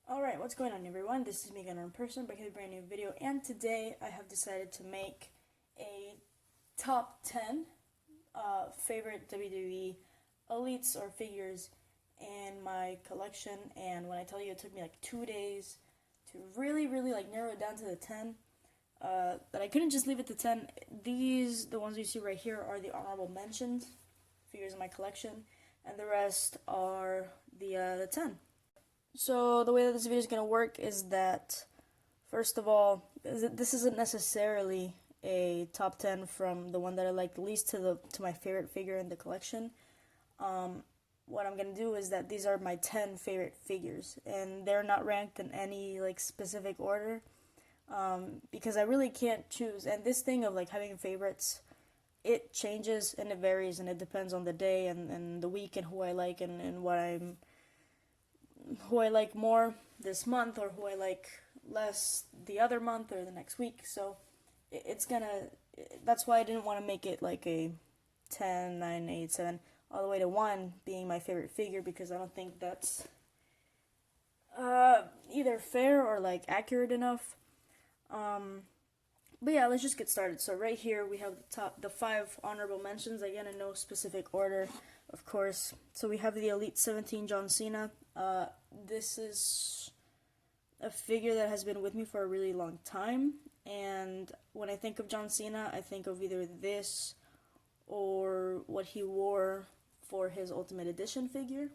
Alright, what's going on everyone? This is me again in person, back with a brand new video, and today I have decided to make a top 10 favorite WWE elites or figures in my collection. And when I tell you it took me like 2 days to really like narrow it down to the 10, that I couldn't just leave it to 10. The ones you see right here, are the honorable mentions figures in my collection, and the rest are the 10. So the way that this video is going to work is that, first of all, this isn't necessarily a top 10 from the one that I like the least to my favorite figure in the collection. What I'm going to do is that these are my 10 favorite figures, and they're not ranked in any like specific order, because I really can't choose. And this thing of like having favorites, it changes and it varies, and it depends on the day and the week and who I like and who I like more this month, or who I like less the other month or the next week. So that's why I didn't want to make it like a 10, 9, 8, 7, all the way to 1 being my favorite figure, because I don't think that's either fair or like accurate enough. But yeah, let's just get started. So right here we have the 5 honorable mentions, again in no specific order, of course. So we have the Elite 17 John Cena. This is a figure that has been with me for a really long time, and when I think of John Cena, I think of either this or what he wore for his Ultimate Edition figure.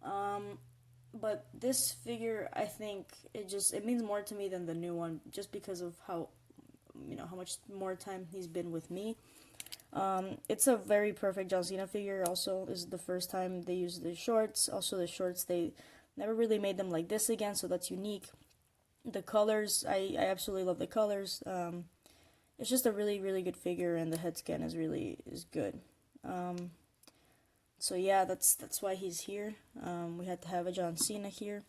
But this figure, I think it means more to me than the new one, just because of how much more time he's been with me. It's a very perfect John Cena figure. Also, this is the first time they used the shorts. Also, the shorts, they never really made them like this again, so that's unique. The colors, I absolutely love the colors. It's just a really good figure, and the head scan is good. So yeah, that's why he's here. We had to have a John Cena here.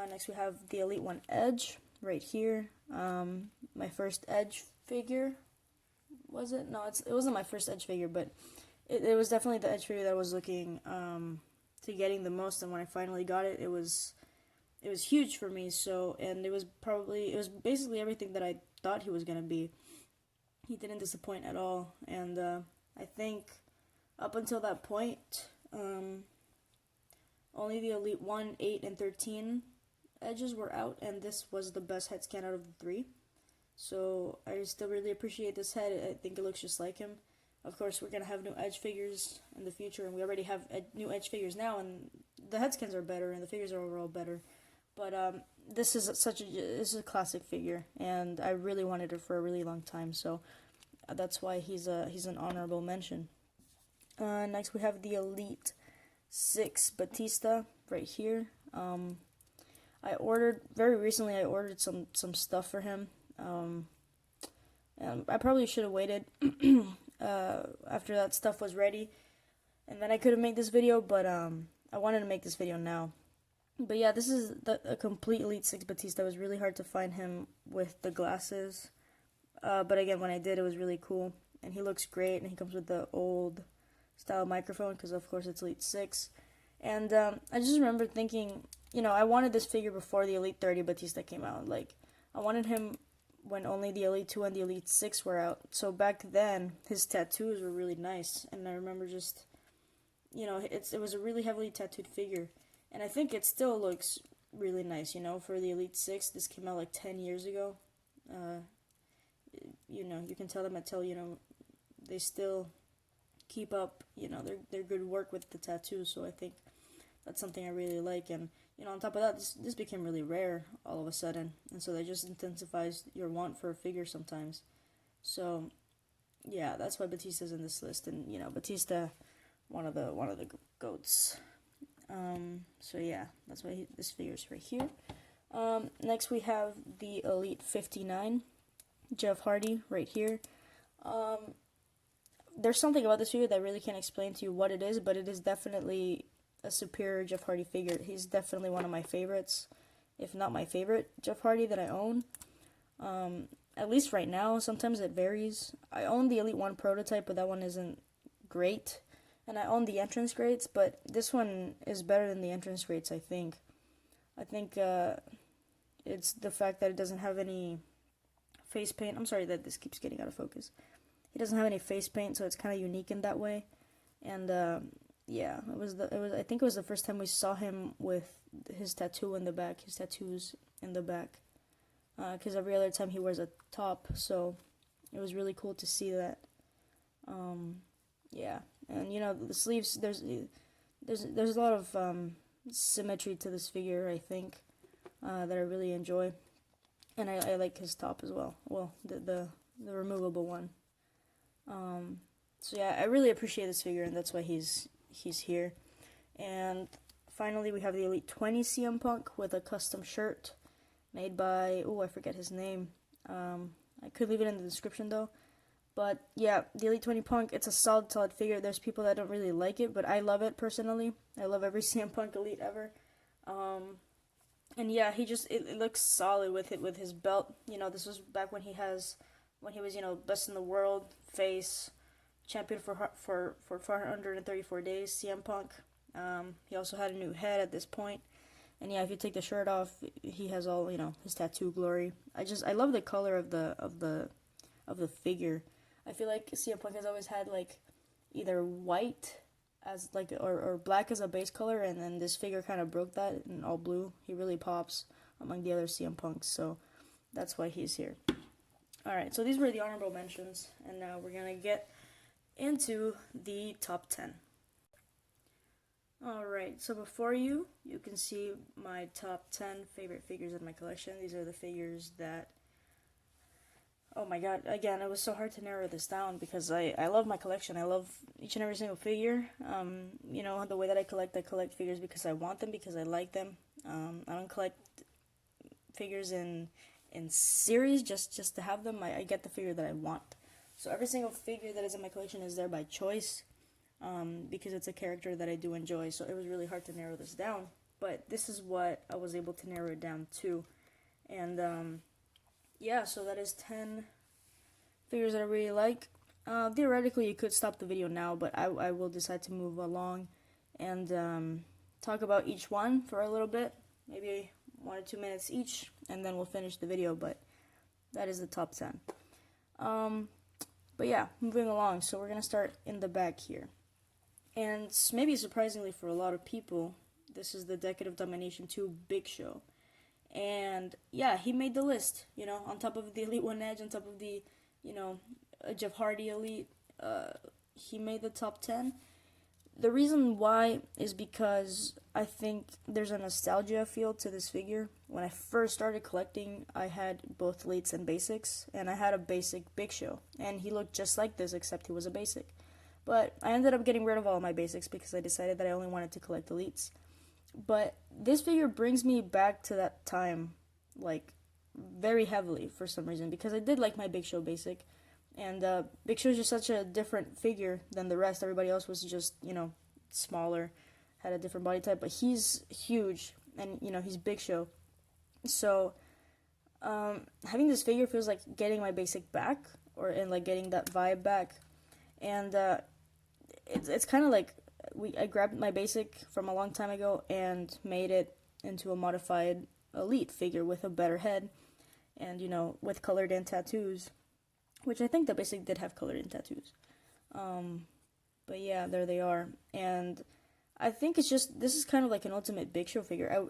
Next we have the Elite 1 Edge right here. My first Edge figure. Was it? No, it wasn't my first Edge figure, but it was definitely the Edge figure that I was looking to getting the most, and when I finally got it, it was huge for me. So, and it was basically everything that I thought he was gonna be. He didn't disappoint at all, and I think up until that point, only the Elite 1, 8, and 13 Edges were out, and this was the best head scan out of the 3. So I still really appreciate this head. I think it looks just like him. Of course, we're going to have new Edge figures in the future, and we already have new Edge figures now, and the head scans are better, and the figures are overall better. But this is a classic figure, and I really wanted it for a really long time, so that's why he's an honorable mention. Next, we have the Elite 6 Batista right here. Very recently I ordered some stuff for him. And I probably should have waited after that stuff was ready, and then I could have made this video, but I wanted to make this video now. But yeah, this is a complete Elite 6 Batista. It was really hard to find him with the glasses, but again, when I did, it was really cool, and he looks great, and he comes with the old style microphone, because of course it's Elite 6. And I just remember thinking, I wanted this figure before the Elite 30 Batista came out. Like, I wanted him when only the Elite 2 and the Elite 6 were out. So back then, his tattoos were really nice, and I remember just, it was a really heavily tattooed figure, and I think it still looks really nice, for the Elite 6. This came out like 10 years ago. You can tell them they still keep up, their good work with the tattoos, so I think that's something I really like. And on top of that, this became really rare all of a sudden, and so that just intensifies your want for a figure sometimes. So yeah, that's why Batista's in this list, and Batista, one of the goats. So yeah, that's why this figure's right here. Next we have the Elite 59 Jeff Hardy right here. There's something about this figure that I really can't explain to you what it is, but it is definitely a superior Jeff Hardy figure. He's definitely one of my favorites, if not my favorite Jeff Hardy that I own. At least right now. Sometimes it varies. I own the Elite 1 prototype, but that one isn't great. And I own the entrance grades, but this one is better than the entrance grades, I think. I think it's the fact that it doesn't have any face paint. I'm sorry that this keeps getting out of focus. He doesn't have any face paint, so it's kind of unique in that way. And yeah, I think it was the first time we saw him with his tattoo in the back, his tattoos in the back. Because every other time he wears a top, so it was really cool to see that. Yeah, and you know the sleeves. There's a lot of symmetry to this figure, I think, that I really enjoy, and I like his top as well. Well, the removable one. So yeah, I really appreciate this figure, and that's why he's here. And finally, we have the Elite 20 CM Punk with a custom shirt made by, I forget his name. I could leave it in the description though. But yeah, the Elite 20 Punk, it's a solid figure. There's people that don't really like it, but I love it personally. I love every CM Punk Elite ever. And yeah, it looks solid with his belt. You know, this was back when he was, you know, best in the world, face, champion for 434 days, CM Punk. He also had a new head at this point. And yeah, if you take the shirt off, he has all, you know, his tattoo glory. I love the color of the figure. I feel like CM Punk has always had like either white as like or black as a base color, and then this figure kind of broke that in all blue. He really pops among the other CM Punks, so that's why he's here. Alright, so these were the honorable mentions, and now we're gonna get into the top 10. Alright, so before you can see my top 10 favorite figures in my collection. These are the figures that, oh my god, again, it was so hard to narrow this down because I love my collection. I love each and every single figure. You know, the way that I collect figures because I want them, because I like them. I don't collect figures in series just to have them. I get the figure that I want. So every single figure that is in my collection is there by choice. Because it's a character that I do enjoy, so it was really hard to narrow this down, but this is what I was able to narrow it down to. And yeah, so that is 10 figures that I really like. Theoretically, you could stop the video now, but I will decide to move along and talk about each one for a little bit, maybe 1 or 2 minutes each, and then we'll finish the video, but that is the top 10. But yeah, moving along, so we're going to start in the back here. And maybe surprisingly for a lot of people, this is the Decade of Domination 2 Big Show. And yeah, he made the list, you know, on top of the Elite 1 Edge, on top of the, you know, Jeff Hardy Elite. He made the top 10. The reason why is because I think there's a nostalgia feel to this figure. When I first started collecting, I had both Elites and Basics, and I had a basic Big Show. And he looked just like this, except he was a basic. But I ended up getting rid of all my basics because I decided that I only wanted to collect Elites. But this figure brings me back to that time, like, very heavily for some reason. Because I did like my Big Show basic. And Big Show is just such a different figure than the rest. Everybody else was just, you know, smaller, had a different body type. But he's huge, and, you know, he's Big Show. So, having this figure feels like getting my basic back, and like getting that vibe back. And it's kind of like I grabbed my basic from a long time ago and made it into a modified Elite figure with a better head, and, you know, with colored in tattoos, which I think the basic did have colored in tattoos. But yeah, there they are. And I think it's just, this is kind of like an ultimate Big Show figure.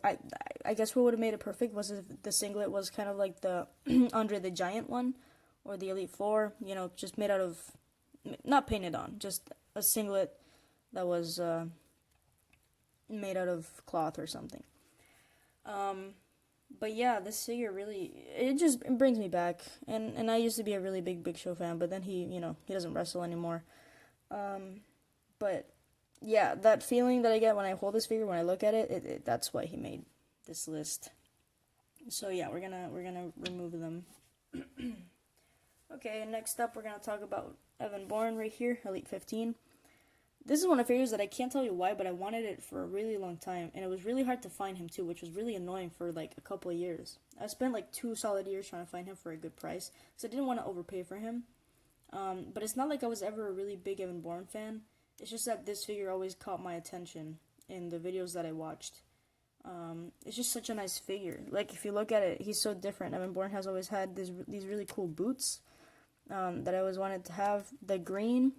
I guess what would have made it perfect was if the singlet was kind of like the Andre the Giant one, or the Elite 4, you know, just made out of, not painted on, just a singlet that was made out of cloth or something. But yeah, this figure really, it brings me back. And I used to be a really big Show fan, but then he doesn't wrestle anymore. But yeah, that feeling that I get when I hold this figure, when I look at it, that's why he made this list. So yeah, we're gonna remove them. Okay, next up we're gonna talk about Evan Bourne right here, Elite 15. This is one of the figures that I can't tell you why, but I wanted it for a really long time, and it was really hard to find him too, which was really annoying for like a couple of years. I spent like 2 solid years trying to find him for a good price, because I didn't want to overpay for him. But it's not like I was ever a really big Evan Bourne fan. It's just that this figure always caught my attention in the videos that I watched. It's just such a nice figure. Like, if you look at it, he's so different. I mean, Bourne has always had these really cool boots that I always wanted to have. The green,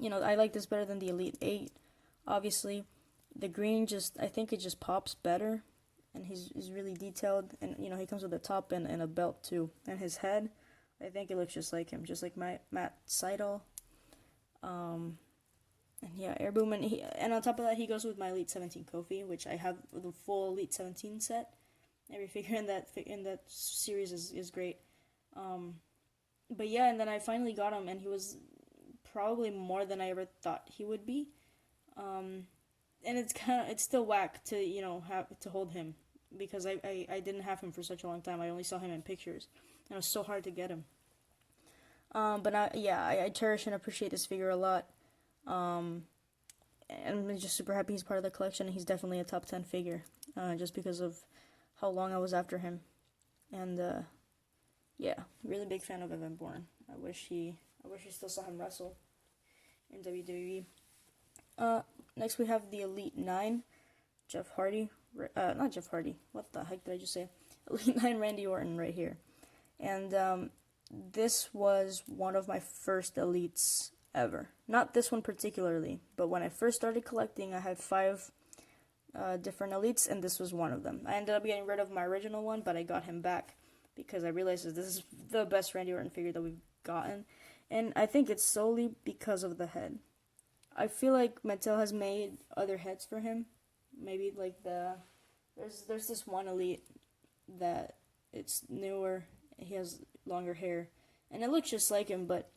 I like this better than the Elite 8, obviously. The green I think it just pops better, and he's really detailed, and, he comes with a top and a belt, too. And his head, I think it looks just like him, just like Matt Seidel. And yeah, Air Boom, and on top of that, he goes with my Elite 17 Kofi, which I have the full Elite 17 set. Every figure in that series is great. But yeah, and then I finally got him, and he was probably more than I ever thought he would be. And it's still whack to have to hold him, because I didn't have him for such a long time. I only saw him in pictures, and it was so hard to get him. But I cherish and appreciate this figure a lot. And I'm just super happy he's part of the collection, and he's definitely a top 10 figure, just because of how long I was after him. And really big fan of Evan Bourne. I wish he still saw him wrestle in WWE. Next we have the Elite 9, Jeff Hardy. Not Jeff Hardy. What the heck did I just say? Elite 9 Randy Orton right here. And this was one of my first Elites ever. Not this one particularly, but when I first started collecting, I had 5 different Elites, and this was one of them. I ended up getting rid of my original one, but I got him back because I realized that this is the best Randy Orton figure that we've gotten, and I think it's solely because of the head. I feel like Mattel has made other heads for him. Maybe like there's this one Elite that it's newer. He has longer hair, and it looks just like him, but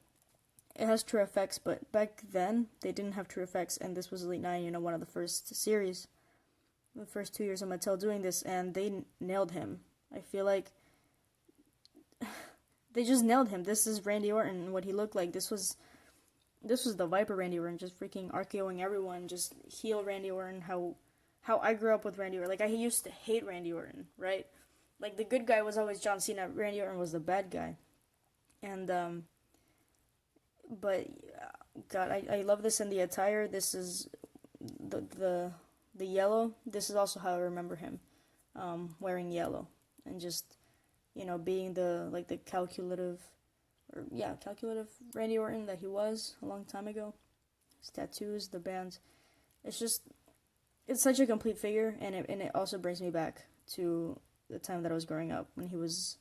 it has true effects. But back then they didn't have true effects, and this was Elite 9, one of the first series, the first 2 years of Mattel doing this, and they nailed him. I feel like they just nailed him. This is Randy Orton and what he looked like. This was the Viper Randy Orton, just freaking RKOing everyone, just heel Randy Orton, how I grew up with Randy Orton. Like, I used to hate Randy Orton, right? Like, the good guy was always John Cena, Randy Orton was the bad guy. And, but, God, I love this in the attire. This is the yellow. This is also how I remember him, wearing yellow. And just, being the calculative Randy Orton that he was a long time ago. His tattoos, the bands. It's such a complete figure, and it also brings me back to the time that I was growing up, when he was,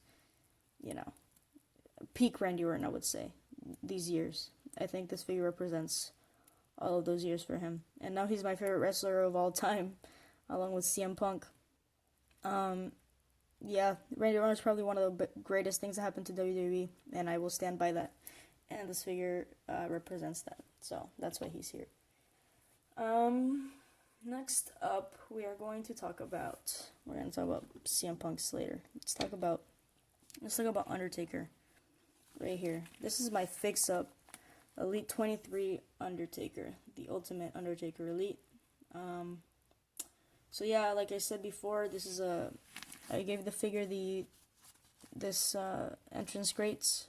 peak Randy Orton, I would say, these years. I think this figure represents all of those years for him. And now he's my favorite wrestler of all time, along with CM Punk. Randy Orton is probably one of the greatest things that happened to WWE, and I will stand by that. And this figure represents that, so that's why he's here. Next up, we're going to talk about CM Punk's later. Let's talk about Undertaker, right here. This is my fix-up Elite 23 Undertaker, the Ultimate Undertaker Elite. So yeah, like I said before, I gave the figure this entrance greats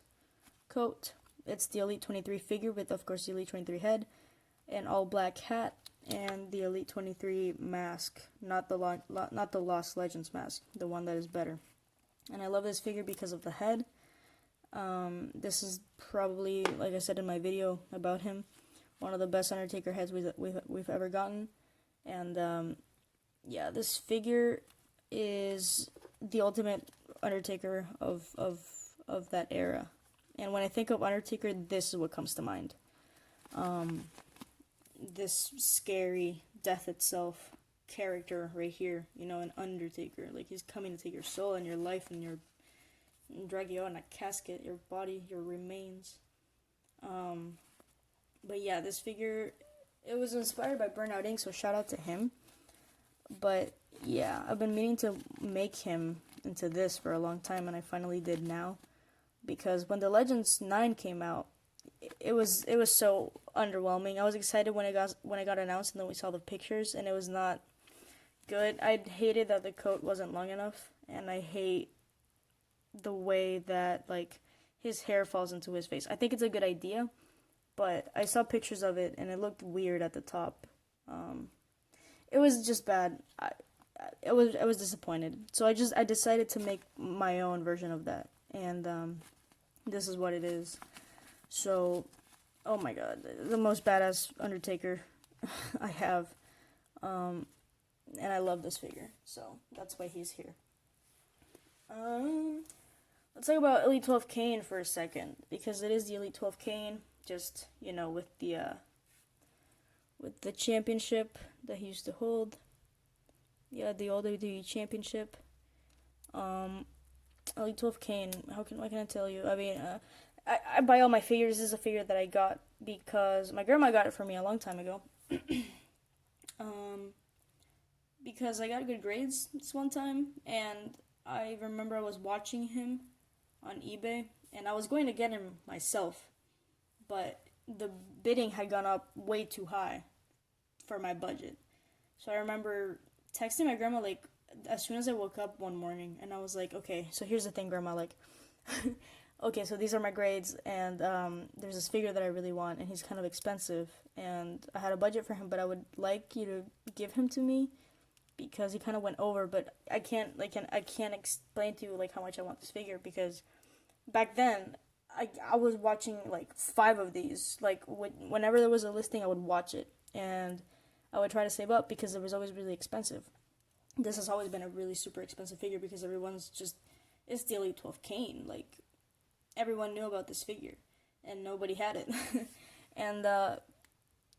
coat. It's the Elite 23 figure with, of course, the Elite 23 head, an all black hat, and the Elite 23 mask, not the Lost Legends mask, the one that is better. And I love this figure because of the head. This is probably, like I said in my video about him, one of the best Undertaker heads we've ever gotten. And this figure is the ultimate Undertaker of that era. And when I think of Undertaker, this is what comes to mind. This scary death itself character right here, an Undertaker. Like, he's coming to take your soul and your life and drag you out in a casket, your body, your remains. But yeah, this figure, it was inspired by Burnout Inc., so shout out to him. But yeah, I've been meaning to make him into this for a long time, and I finally did now. Because when the Legends 9 came out, it was so underwhelming. I was excited when it got announced, and then we saw the pictures, and it was not good. I hated that the coat wasn't long enough, and I hate the way that, like, his hair falls into his face. I think it's a good idea, but I saw pictures of it, and it looked weird at the top. It was just bad. I was disappointed. So I decided to make my own version of that, and this is what it is. So, oh my god, the most badass Undertaker I have, and I love this figure. So that's why he's here. Let's talk about Elite 12 Kane for a second, because it is the Elite 12 Kane, just, with the championship that he used to hold. Yeah, the old WWE championship. Elite 12 Kane, what can I tell you? I mean, I buy all my figures. This is a figure that I got because my grandma got it for me a long time ago. Because I got good grades this one time, and I remember I was watching him on eBay, and I was going to get him myself, but the bidding had gone up way too high for my budget. So I remember texting my grandma, like, as soon as I woke up one morning, and I was like, okay, so here's the thing, grandma, like, okay, so these are my grades, and there's this figure that I really want, and he's kind of expensive, and I had a budget for him, but I would like you to give him to me, because he kind of went over, but I can't explain to you, like, how much I want this figure, because back then, I was watching, like, 5 of these, like, whenever there was a listing, I would watch it, and I would try to save up, because it was always really expensive. This has always been a really super expensive figure, because it's the Elite 12 Kane, like, everyone knew about this figure, and nobody had it, and,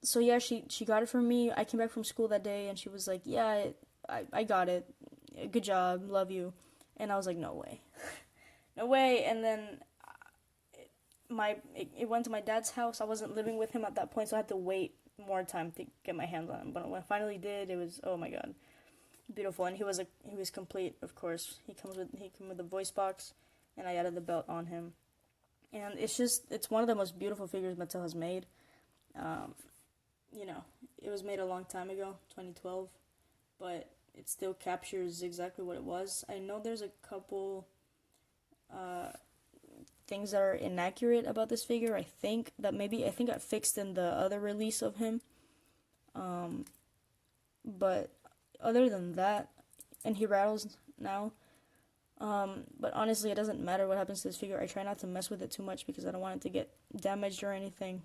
so yeah, she got it for me. I came back from school that day, and she was like, yeah, I got it, good job, love you, and I was like, no way, no way, and then it went to my dad's house. I wasn't living with him at that point, so I had to wait more time to get my hands on him, but when I finally did, it was, oh my god, beautiful, and he was complete, of course. He came with a voice box, and I added the belt on him, and it's one of the most beautiful figures Mattel has made. It was made a long time ago, 2012, but it still captures exactly what it was. I know there's a couple things that are inaccurate about this figure. I think got fixed in the other release of him. But other than that, and he rattles now. But honestly, it doesn't matter what happens to this figure. I try not to mess with it too much because I don't want it to get damaged or anything.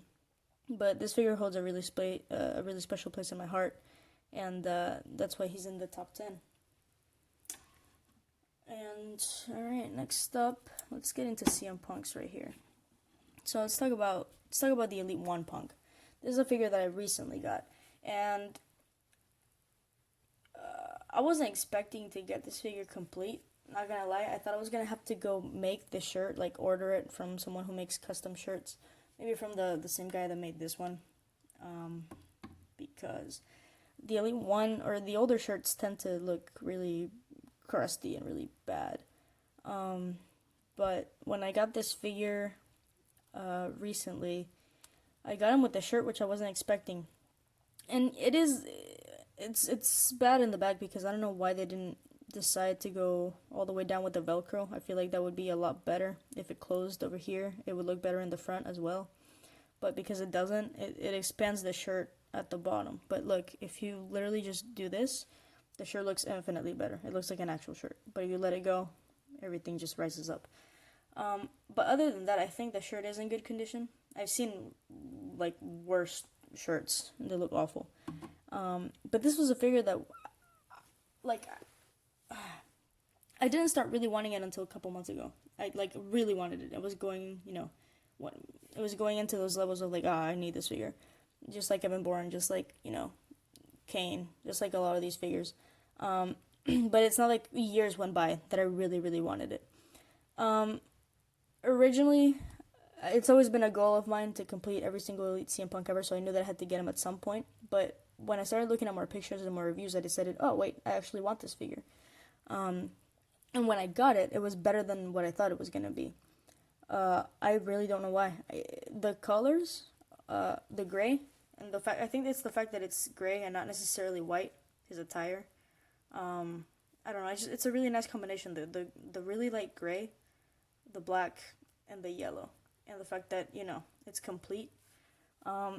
But this figure holds a really special place in my heart, and that's why he's in the top 10. And alright, next up, let's get into CM Punk's right here. So let's talk about the Elite 1 Punk. This is a figure that I recently got, and I wasn't expecting to get this figure complete. Not gonna lie, I thought I was gonna have to go make the shirt, like order it from someone who makes custom shirts. Maybe from the same guy that made this one, because the Elite 1 or the older shirts tend to look really crusty and really bad. But when I got this figure recently, I got him with the shirt, which I wasn't expecting, and it's bad in the back because I don't know why they didn't decide to go all the way down with the Velcro. I feel like that would be a lot better if it closed over here. It would look better in the front as well. But because it doesn't, it expands the shirt at the bottom. But look, if you literally just do this, the shirt looks infinitely better. It looks like an actual shirt. But if you let it go, everything just rises up. But other than that, I think the shirt is in good condition. I've seen like worse shirts and they look awful. But this was a figure that, like, I didn't start really wanting it until a couple months ago. I really wanted it. It was going, it was going into those levels of like, I need this figure, just like Bourne, just like Kane, just like a lot of these figures. But it's not like years went by that I really, really wanted it. Originally, it's always been a goal of mine to complete every single Elite CM Punk ever, so I knew that I had to get him at some point. But when I started looking at more pictures and more reviews, I decided, oh wait, I actually want this figure. And when I got it, it was better than what I thought it was gonna be. I really don't know why. The colors, the gray, and I think it's the fact that it's gray and not necessarily white, his attire. I don't know. It's a really nice combination. The really light gray, the black, and the yellow, and the fact that it's complete.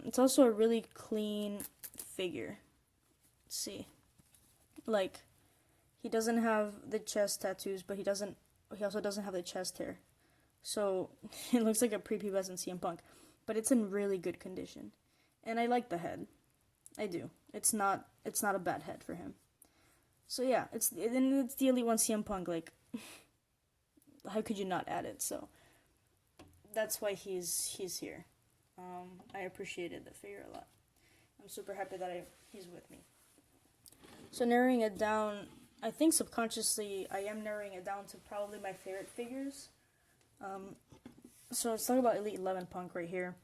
It's also a really clean figure. Let's see, like, he doesn't have the chest tattoos, but he also doesn't have the chest hair. So it looks like a prepubescent CM Punk, but it's in really good condition. And I like the head. I do. It's not a bad head for him. So yeah, it's the Elite One CM Punk. Like, how could you not add it? So that's why he's here. I appreciated the figure a lot. I'm super happy that he's with me. So narrowing it down, I think subconsciously I am narrowing it down to probably my favorite figures. So let's talk about Elite 11 Punk right here.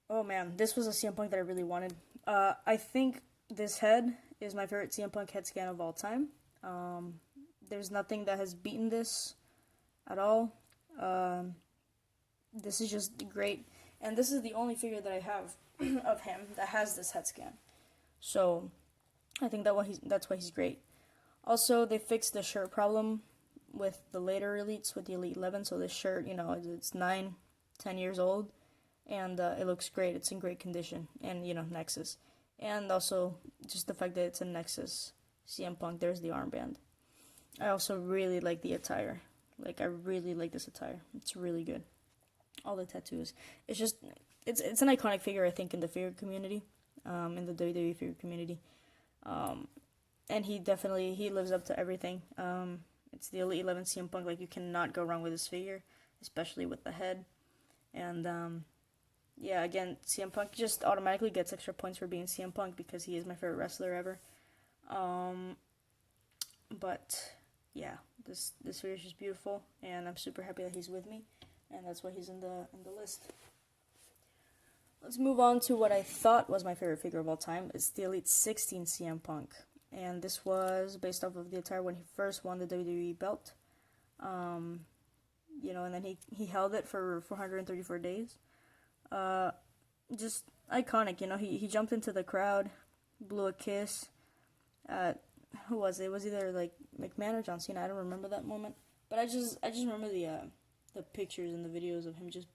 Oh man, this was a CM Punk that I really wanted. I think this head is my favorite CM Punk head scan of all time. There's nothing that has beaten this at all. This is just great. And this is the only figure that I have of him that has this head scan. So I think that's why he's great. Also, they fixed the shirt problem with the later elites, with the Elite 11. So this shirt, it's 9-10 years old. And it looks great. It's in great condition. And, Nexus. And also, just the fact that it's a Nexus CM Punk. There's the armband. I also really like the attire. Like, I really like this attire. It's really good. All the tattoos. It's just, it's an iconic figure, I think, in the figure community. In the WWE figure community. And he lives up to everything. It's the Elite 11 CM Punk. Like, you cannot go wrong with this figure. Especially with the head. And, yeah, again, CM Punk just automatically gets extra points for being CM Punk because he is my favorite wrestler ever. But yeah, this figure is just beautiful, and I'm super happy that he's with me, and that's why he's in the list. Let's move on to what I thought was my favorite figure of all time. It's the Elite 16 CM Punk, and this was based off of the attire when he first won the WWE belt. And then he held it for 434 days. Just iconic, he jumped into the crowd, blew a kiss at, who was it? It was either like McMahon or John Cena. I don't remember that moment, but I just remember the pictures and the videos of him just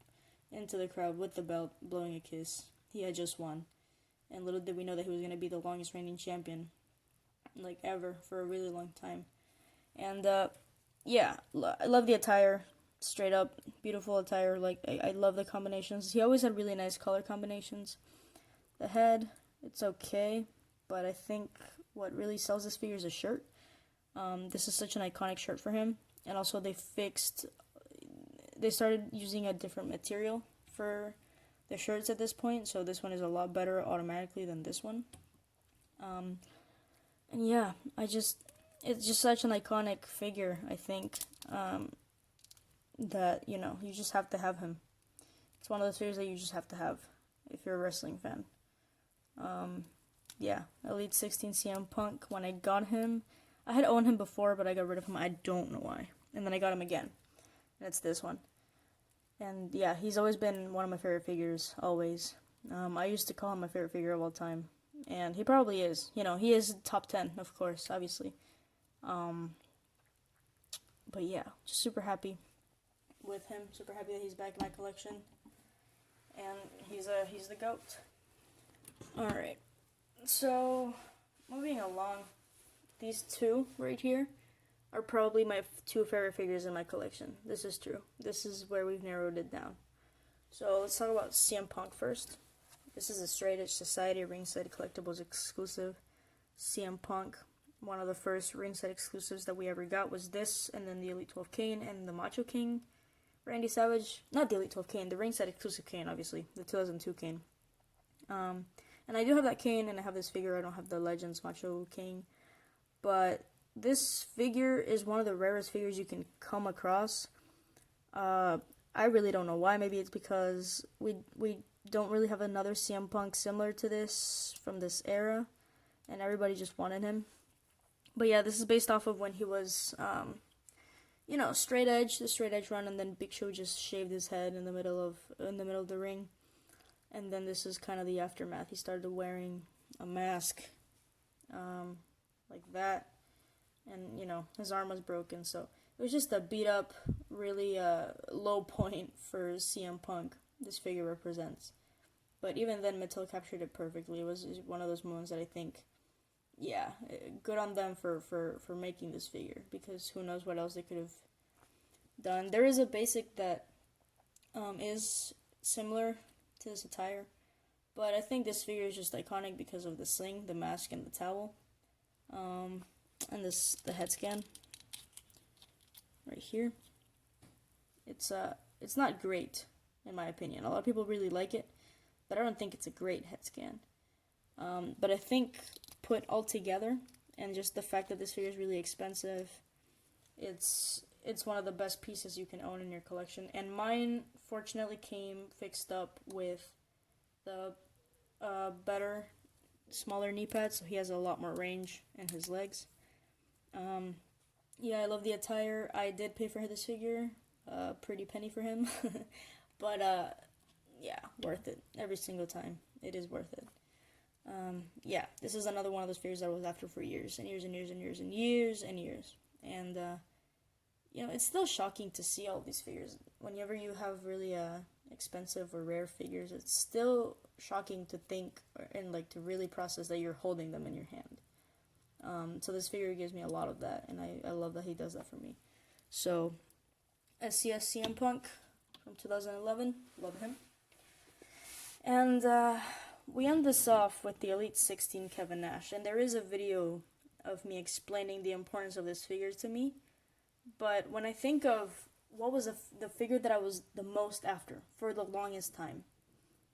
into the crowd with the belt, blowing a kiss. He had just won, and little did we know that he was going to be the longest reigning champion, like ever, for a really long time. And yeah, I love the attire. Straight up, beautiful attire. Like, I love the combinations. He always had really nice color combinations. The head, it's okay, but I think what really sells this figure is a shirt. This is such an iconic shirt for him. And also they started using a different material for the shirts at this point, so this one is a lot better automatically than this one. And yeah, it's just such an iconic figure, I think. That, you just have to have him. It's one of those figures that you just have to have if you're a wrestling fan. Yeah, Elite 16 CM Punk. When I got him, I had owned him before, but I got rid of him. I don't know why. And then I got him again. And it's this one. And yeah, he's always been one of my favorite figures, always. I used to call him my favorite figure of all time. And he probably is. He is top 10, of course, obviously. But yeah, just super happy with him. Super happy that he's back in my collection. And he's the GOAT. Alright. So, moving along. These two right here are probably my two favorite figures in my collection. This is true. This is where we've narrowed it down. So, let's talk about CM Punk first. This is a Straight Edge Society Ringside Collectibles exclusive. CM Punk. One of the first Ringside exclusives that we ever got was this, and then the Elite 12 Kane and the Macho King. Randy Savage, not the Elite 12 Kane, the ringside exclusive Kane, obviously, the 2002 Kane. And I do have that Kane, and I have this figure. I don't have the Legends Macho King, but this figure is one of the rarest figures you can come across. I really don't know why. Maybe it's because we don't really have another CM Punk similar to this from this era, and everybody just wanted him. But yeah, this is based off of when he was the straight edge run, and then Big Show just shaved his head in the middle of the ring, and then this is kind of the aftermath. He started wearing a mask, like that, and his arm was broken, so it was just a beat up, really low point for CM Punk. This figure represents, but even then, Mattel captured it perfectly. It was one of those moments that I think yeah, good on them for making this figure, because who knows what else they could have done. There is a basic that is similar to this attire, but I think this figure is just iconic because of the sling, the mask, and the towel, and the head scan right here. It's not great in my opinion. A lot of people really like it, but I don't think it's a great head scan. But I think put all together, and just the fact that this figure is really expensive, it's one of the best pieces you can own in your collection. And mine, fortunately, came fixed up with the better, smaller knee pads, so he has a lot more range in his legs. Yeah, I love the attire. I did pay for this figure, pretty penny for him, but yeah, worth it every single time. It is worth it. Yeah, this is another one of those figures that I was after for years and years and years and years and years and years. And you know, it's still shocking to see all these figures. Whenever you have really expensive or rare figures, it's still shocking to think and like to really process that you're holding them in your hand. So this figure gives me a lot of that, and I love that he does that for me. So, SCS CM Punk from 2011, love him. And we end this off with the Elite 16 Kevin Nash, and there is a video of me explaining the importance of this figure to me. But when I think of what was the figure that I was the most after for the longest time,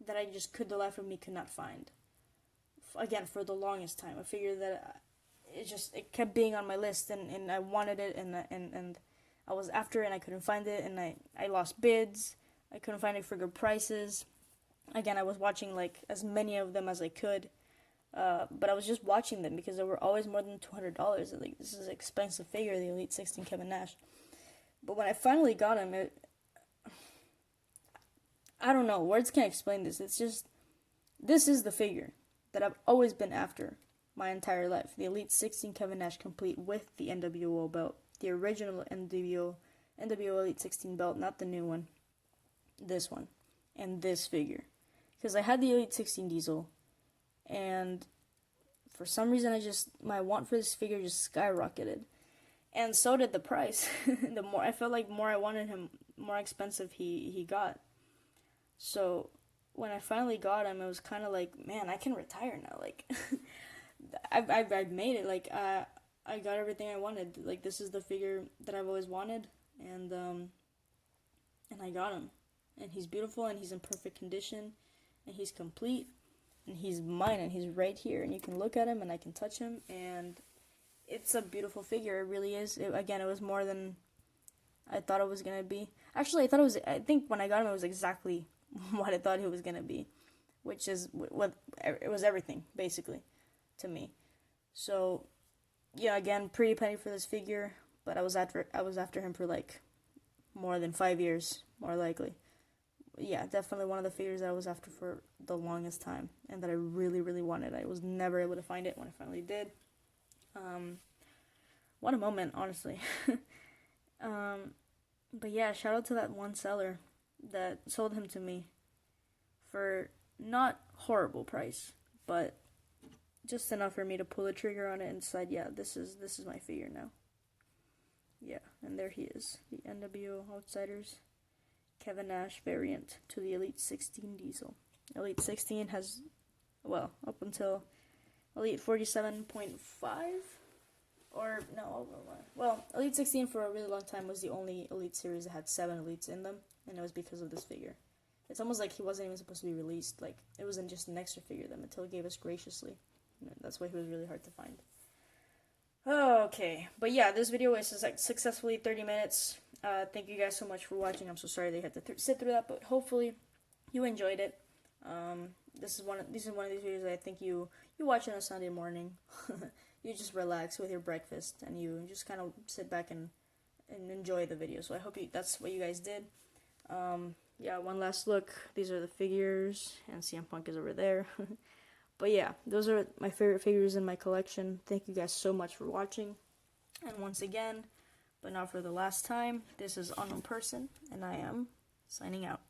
that I just the life of me could not find. Again, for the longest time, a figure that it kept being on my list, and I wanted it, and I was after it, and I couldn't find it, and I lost bids. I couldn't find it for good prices. Again, I was watching like as many of them as I could, but I was just watching them because they were always more than $200. Like, this is an expensive figure, the Elite 16 Kevin Nash. But when I finally got him, I don't know, words can't explain this. It's just, this is the figure that I've always been after my entire life. The Elite 16 Kevin Nash, complete with the NWO belt, the original NWO Elite 16 belt, not the new one. This one, and this figure, because I had the Elite 16 Diesel, and for some reason my want for this figure just skyrocketed, and so did the price. The more I felt like more I wanted him, more expensive he got. So when I finally got him, it was kind of like, man, I can retire now. Like, I've made it. Like, I got everything I wanted. Like, this is the figure that I've always wanted, and I got him. And he's beautiful, and he's in perfect condition, and he's complete, and he's mine, and he's right here, and you can look at him, and I can touch him, and it's a beautiful figure. It really is. It was more than I thought it was going to be. Actually, I think when I got him, it was exactly what I thought he was going to be, which is it was everything, basically, to me. So, yeah, again, pretty penny for this figure, but I was after him for like more than 5 years, more likely. Yeah, definitely one of the figures that I was after for the longest time, and that I really, really wanted. I was never able to find it when I finally did. What a moment, honestly. But yeah, shout out to that one seller that sold him to me for not horrible price, but just enough for me to pull the trigger on it and decide, yeah, this is my figure now. Yeah, and there he is, the NWO Outsiders Kevin Nash variant to the Elite 16 Diesel. Elite 16 has, well, up until Elite 47.5, or no, well, Elite 16 for a really long time was the only Elite series that had 7 Elites in them, and it was because of this figure. It's almost like he wasn't even supposed to be released. Like, it wasn't just an extra figure that Mattel gave us graciously. That's why he was really hard to find. Okay, but yeah, this video is successfully 30 minutes. Thank you guys so much for watching. I'm so sorry they had to sit through that, but hopefully you enjoyed it. This is one of these videos that I think you watch on a Sunday morning. You just relax with your breakfast, and you just kind of sit back and enjoy the video. So I hope that's what you guys did. Yeah, one last look. These are the figures, and CM Punk is over there. But yeah, those are my favorite figures in my collection. Thank you guys so much for watching. And once again, but not for the last time, this is Unknown Person, and I am signing out.